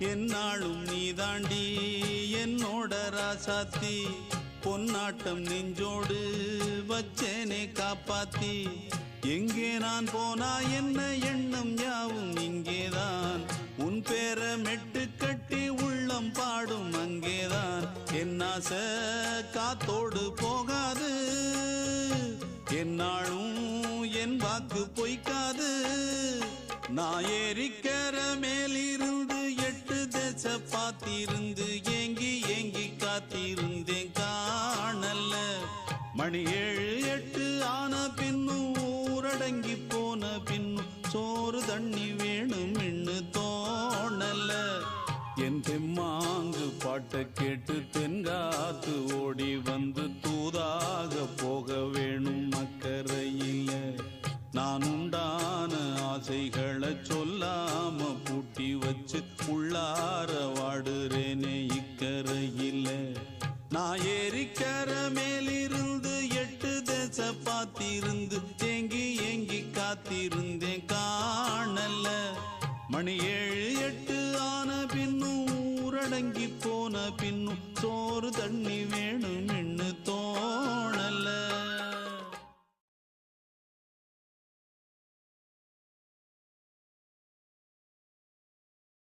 என்னாலும் நீதாண்டி என்னோட ராசாத்தி பொன்னாட்டம் நெஞ்சோடு வச்சேனே காப்பாத்தி எங்கே நான் போனா என்ன எண்ணம் யாவும் இங்கேதான் உன் பேர மெட்டு கட்டி உள்ளம் பாடும் அங்கேதான் என் ஆசை காத்தோடு போகாது என்னாலும் என் வாக்கு பொய்க்காது நான் ஏறிக்கர மேலிருந்து 8 தேச பார்த்திருந்து ஏங்கி ஏங்கி காத்திருந்தேன் காணல்ல மணி 7 8 ஆன பின்னும் ஊரடங்கி போன பின்னும் சோறு தண்ணி வேணும் இன்னு தோணல என் தெம்மாங்கு பாட்டை கேட்டு தென்காத்து ஓடி வந்து தூதாக போக வேணும் அக்கறையில நான் உண்டான ஆசைகளை சொல்லாம பூட்டி வச்சு உள்ளார வாடுறேனே இக்கரையில நான் ஏறிக்கர மேலிருந்து 8 தேச பார்த்திருந்து ஏங்கி ஏங்கி காத்திருந்தேன் காணல மணி 7 8 ஆன பின்னும் ஊரடங்கி போன பின்னும் சோறு தண்ணி வேணும் இன்னு தோணல